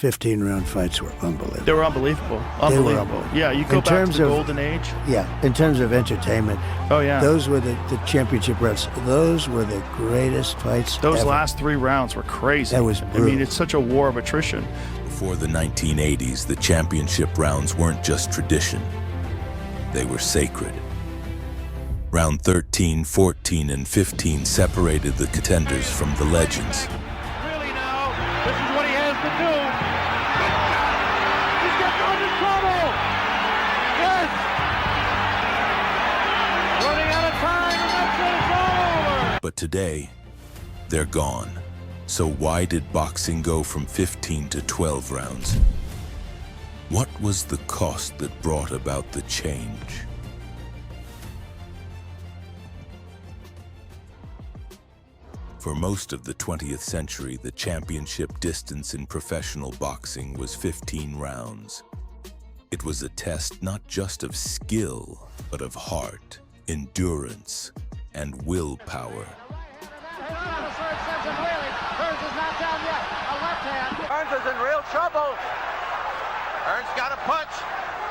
15-round fights were unbelievable. They were unbelievable. They were Unbelievable. unbelievable. Yeah, you go In back terms to the of- golden age. Yeah, in terms of entertainment, Oh, yeah. those were the championship rounds. Those were the greatest fights Those ever. last 3 rounds were crazy. That was I mean, brutal. it's such a war of attrition. Before the 1980s, the championship rounds weren't just tradition. They were sacred. Round 13, 14, and 15 separated the contenders from the legends. Really now, this is what he has to do. He's getting into trouble. Yes. Running out of time, and that's it. It's all over. But today, they're gone. So why did boxing go from 15 to 12 rounds? What was the cost that brought about the change? For most of the 20th century, the championship distance in professional boxing was 15 rounds. It was a test not just of skill, but of heart, endurance, and willpower. Burns is in real trouble. Burns got a punch.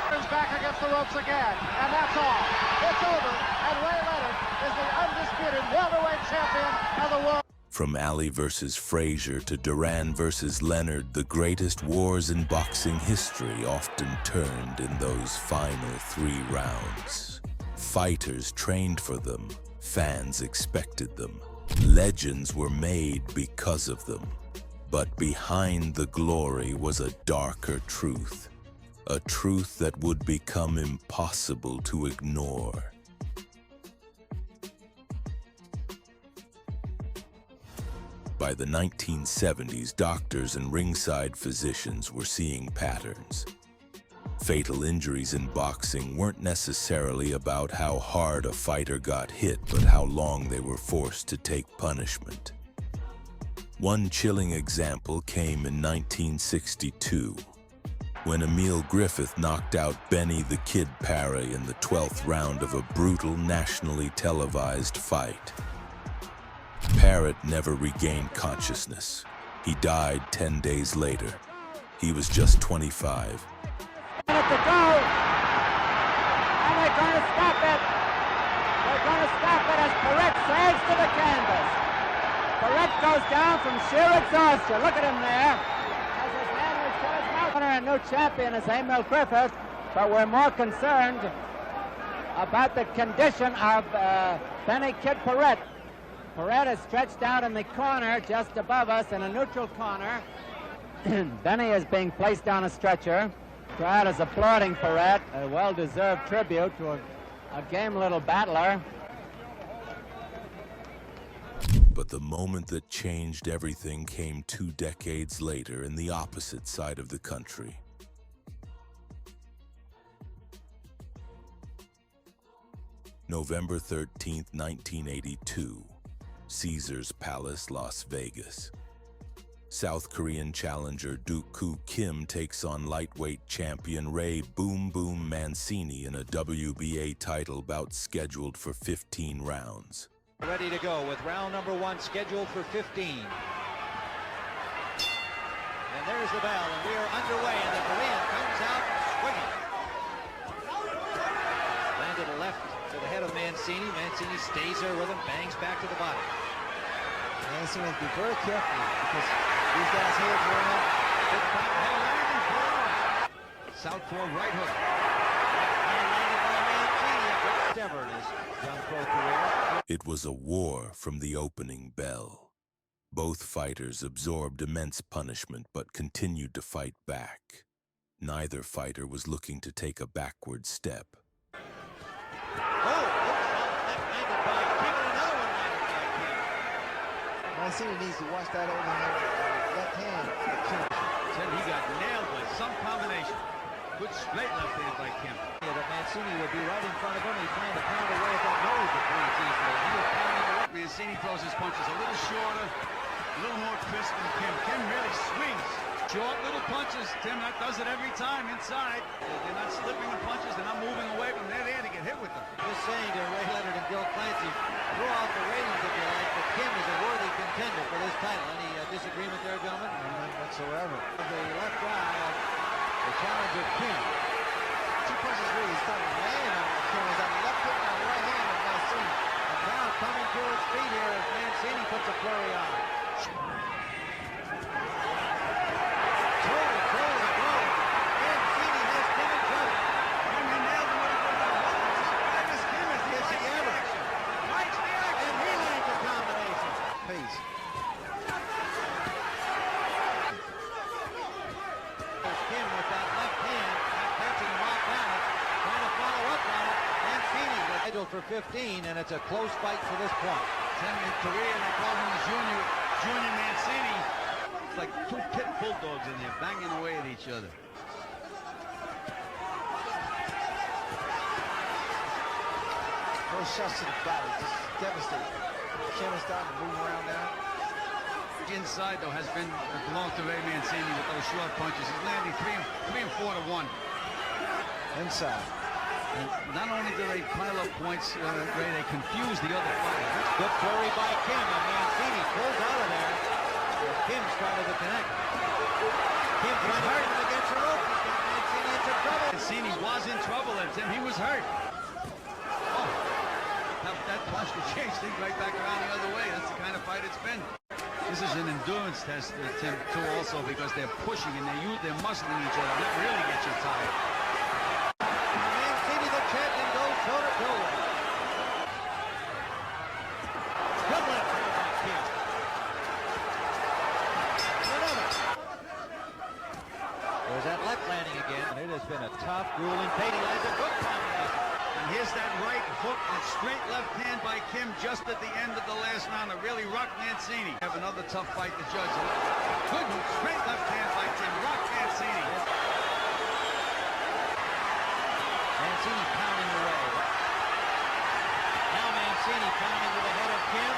Burns back against the ropes again, and that's all. It's over, and Ray Leonard is the undisputed welterweight champion of the world. From Ali versus Frazier to Duran versus Leonard, the greatest wars in boxing history often turned in those final 3 rounds. Fighters trained for them, fans expected them. Legends were made because of them. But behind the glory was a darker truth, a truth that would become impossible to ignore. By the 1970s, doctors and ringside physicians were seeing patterns. Fatal injuries in boxing weren't necessarily about how hard a fighter got hit, but how long they were forced to take punishment. One chilling example came in 1962, when Emil Griffith knocked out Benny the Kid Parry in the 12th round of a brutal nationally televised fight. Parrott never regained consciousness. He died 10 days later. He was just 25. To go, and they're going to stop it. They're going to stop it as Perret sags to the canvas. Perret goes down from sheer exhaustion. Look at him there. As his hand was to his mouth. A new champion is Emil Griffith, but we're more concerned about the condition of Benny Kid Perret. Perret is stretched out in the corner just above us in a neutral corner. Benny is being placed on a stretcher. Crowd is applauding Perret, a well-deserved tribute to a game little battler. But the moment that changed everything came 2 decades later in the opposite side of the country. November 13th, 1982, Caesars Palace, Las Vegas. South Korean challenger Duk Koo Kim takes on lightweight champion Ray Boom Boom Mancini in a WBA title bout scheduled for 15 rounds. Ready to go with round number 1 scheduled for 15. And there's the bell, and we are underway, and the Korean comes out swinging. Landed a left to the head of Mancini. Mancini stays there with him, bangs back to the body. Mancini has to be very careful because these guys' heads are up. Southpaw right hook. And landed by Mancini. A good endeavor in his young pro career. It was a war from the opening bell. Both fighters absorbed immense punishment but continued to fight back. Neither fighter was looking to take a backward step. Mancini needs to watch that overhand left hand. Said he got nailed by some combination. Good straight left hand by Kim. Yeah, that Mancini would be right in front of him. He's trying to pound away at that nose that bleeds easily. He was pounding away. Mancini throws his punches a little shorter, a little more crisp than Kim. Kim really swings. Short little punches. Tim, that does it every time inside. They're not slipping the punches. They're not moving away from there to get hit with them. Just saying to Ray Leonard and Bill Clancy, throw out the ratings if you like, but Kim is a worthy contender for this title. Any disagreement there, gentlemen? None whatsoever. The left number 15, and it's a close fight to this point. Tim in Korea, they call him Junior Mancini. It's like two pit bulldogs in there banging away at each other. Those shots to the body, just devastating. Kim is starting to move around now. Inside, though, has been belonged to Ray Mancini with those short punches. He's landing 3 and 4 to 1. Inside. And not only do they pile up points, Ray, they confuse the other fighters. Good flurry by Kim, and Mancini pulls out of there. And Kim started to connect. Kim trying to hurt him against the rope. He's got Mancini into trouble. Mancini was in trouble at Tim. He was hurt. Oh, that punch could change things right back around the other way. That's the kind of fight it's been. This is an endurance test, Tim, too, also, because they're pushing and they're muscling each other. That really gets you tired. Mancini, the champion, goes toe-to-toe. Good left hand by Kim. Another. There's that left landing again. And it has been a tough, grueling fight. He lands a good combination. And here's that right hook and straight left hand by Kim just at the end of the last round to really rock Mancini. Have another tough fight to judge. Good straight left hand by Tim. Rock Mancini. Mancini pounding away. Now Mancini pounding to the head of Kim.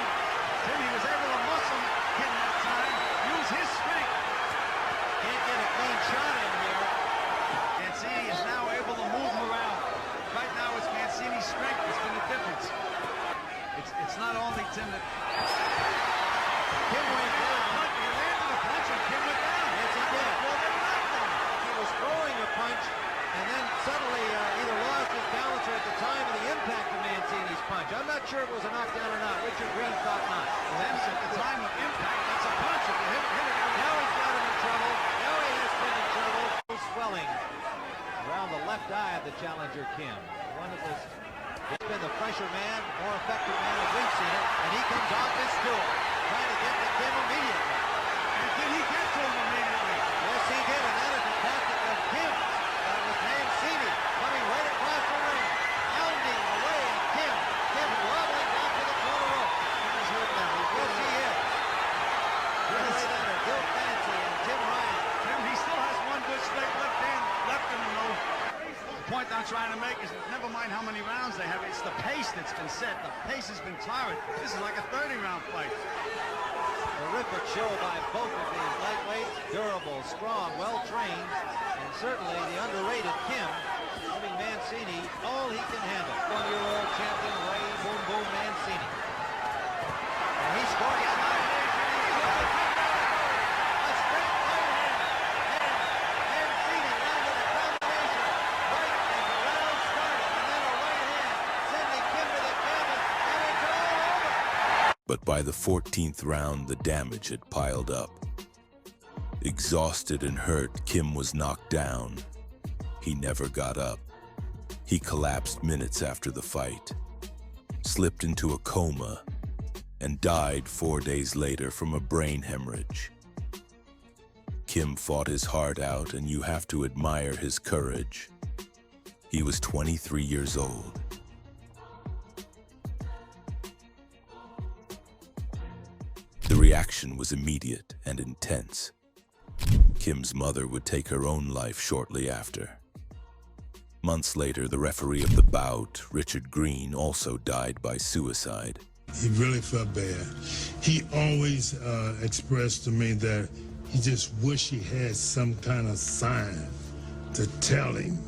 Tim, he was able to muscle Kim that time. Use his strength. Can't get a clean shot in here. Mancini is now able to move him around. Right now it's Mancini's strength that's been the difference. It's not only Tim that... Kim went for a punch. He landed a punch and Kim went down. Yes, he did. He was throwing a punch and then suddenly either lost his balance or at the time of the impact of Mancini's punch. I'm not sure if it was a knockdown or not. Richard Green thought not. Well, then at the time of impact, that's a punch. If you hit it. Now he's got him in trouble. Now he has been in trouble. Swelling around the left eye of the challenger Kim. One of those, he's been the fresher man, more effective man as we've seen it, and he comes off his stool, trying to get to Kim immediately. And did he get to him immediately? Yes, he did, and that is a tactic of Kim. That was Mancini coming right across the ring, pounding away at Kim. Kim wobbling down to the corner rope. He's hurt now. Yes, he is. Billy Leonard, Bill Fancy, and Tim Ryan. Tim, he still has one good straight left hand left in him, though. The point I'm trying to make is never mind how many rounds they have. It's the pace that's been set. The pace has been torrid. This is like a 30-round fight. Terrific show by both of these lightweights. Durable, strong, well-trained, and certainly the underrated Kim, giving Mancini all he can handle. One-year-old champion Ray Boom Boom Mancini. And he scored his life. A straight right hand. And Mancini landed a combination right as the round started. And then a right hand sending Kim to the canvas. And it's all over. But by the 14th round, the damage had piled up. Exhausted and hurt, Kim was knocked down. He never got up. He collapsed minutes after the fight, slipped into a coma, and died 4 days later from a brain hemorrhage. Kim fought his heart out, and you have to admire his courage. He was 23 years old. The reaction was immediate and intense. Kim's mother would take her own life shortly after. Months later, the referee of the bout, Richard Green, also died by suicide. He really felt bad. He always expressed to me that he just wished he had some kind of sign to tell him,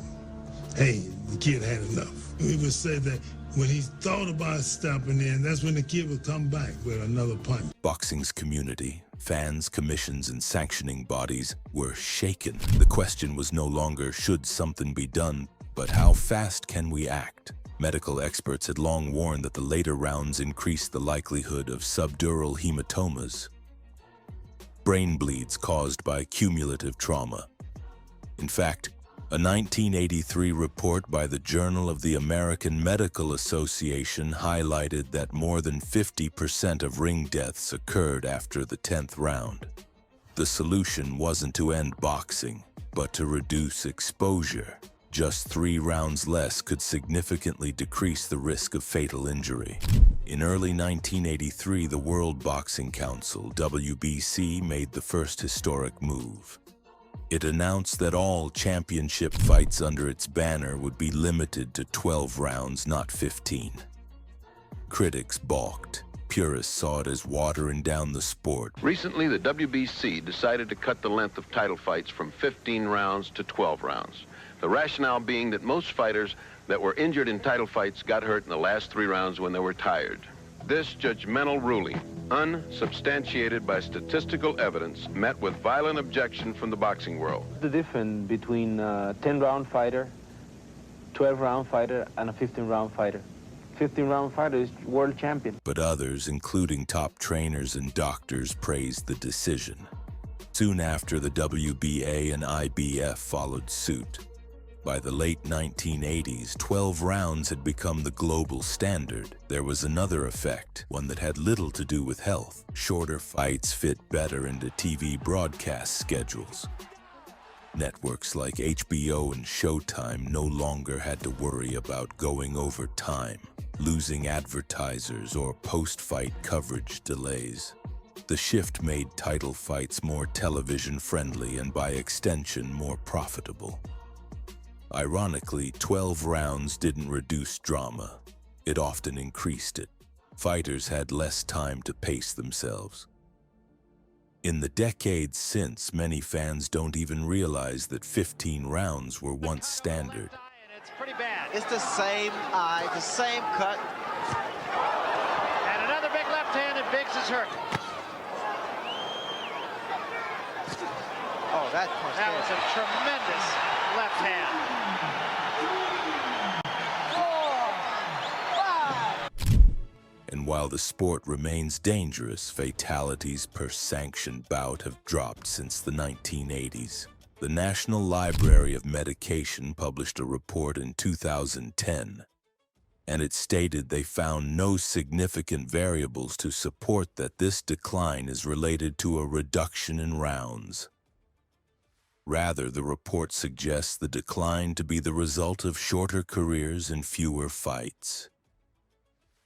hey, the kid had enough. He would say that when he thought about stopping in, that's when the kid would come back with another punch. Boxing's community, fans, commissions, and sanctioning bodies were shaken. The question was no longer, should something be done, but how fast can we act? Medical experts had long warned that the later rounds increased the likelihood of subdural hematomas, brain bleeds caused by cumulative trauma. In fact, a 1983 report by the Journal of the American Medical Association highlighted that more than 50% of ring deaths occurred after the 10th round. The solution wasn't to end boxing, but to reduce exposure. just 3 rounds less could significantly decrease the risk of fatal injury. In early 1983, the World Boxing Council, WBC, made the first historic move. It announced that all championship fights under its banner would be limited to 12 rounds, not 15. Critics balked. Purists saw it as watering down the sport. Recently, the WBC decided to cut the length of title fights from 15 rounds to 12 rounds. The rationale being that most fighters that were injured in title fights got hurt in the last 3 rounds when they were tired. This judgmental ruling, unsubstantiated by statistical evidence, met with violent objection from the boxing world. The difference between a 10-round fighter, 12-round fighter, and a 15-round fighter. 15-round fighter is world champion. But others, including top trainers and doctors, praised the decision. Soon after, the WBA and IBF followed suit. By the late 1980s, 12 rounds had become the global standard. There was another effect, one that had little to do with health. Shorter fights fit better into TV broadcast schedules. Networks like HBO and Showtime no longer had to worry about going over time, losing advertisers, or post-fight coverage delays. The shift made title fights more television-friendly and, by extension, more profitable. Ironically, 12 rounds didn't reduce drama. It often increased it. Fighters had less time to pace themselves. In the decades since, many fans don't even realize that 15 rounds were once standard. It's pretty bad. It's the same eye, the same cut. And another big left hand, and Biggs is hurt. Oh, that punch. That was a tremendous left hand. And while the sport remains dangerous, fatalities per sanctioned bout have dropped since the 1980s. The National Library of Medication published a report in 2010, and it stated they found no significant variables to support that this decline is related to a reduction in rounds. Rather, the report suggests the decline to be the result of shorter careers and fewer fights.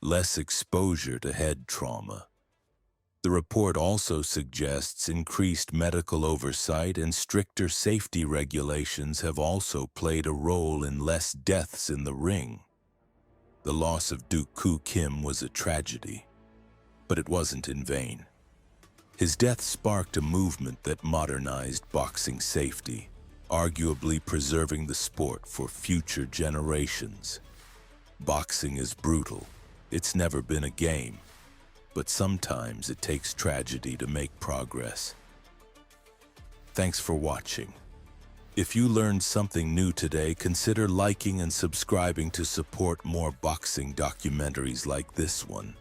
Less exposure to head trauma. The report also suggests increased medical oversight and stricter safety regulations have also played a role in less deaths in the ring. The loss of Duk Koo Kim was a tragedy, but it wasn't in vain. His death sparked a movement that modernized boxing safety, arguably preserving the sport for future generations. Boxing is brutal. It's never been a game, but sometimes it takes tragedy to make progress. Thanks for watching. If you learned something new today, consider liking and subscribing to support more boxing documentaries like this one.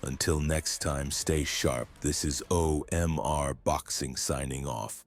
Until next time, stay sharp. This is OMR Boxing signing off.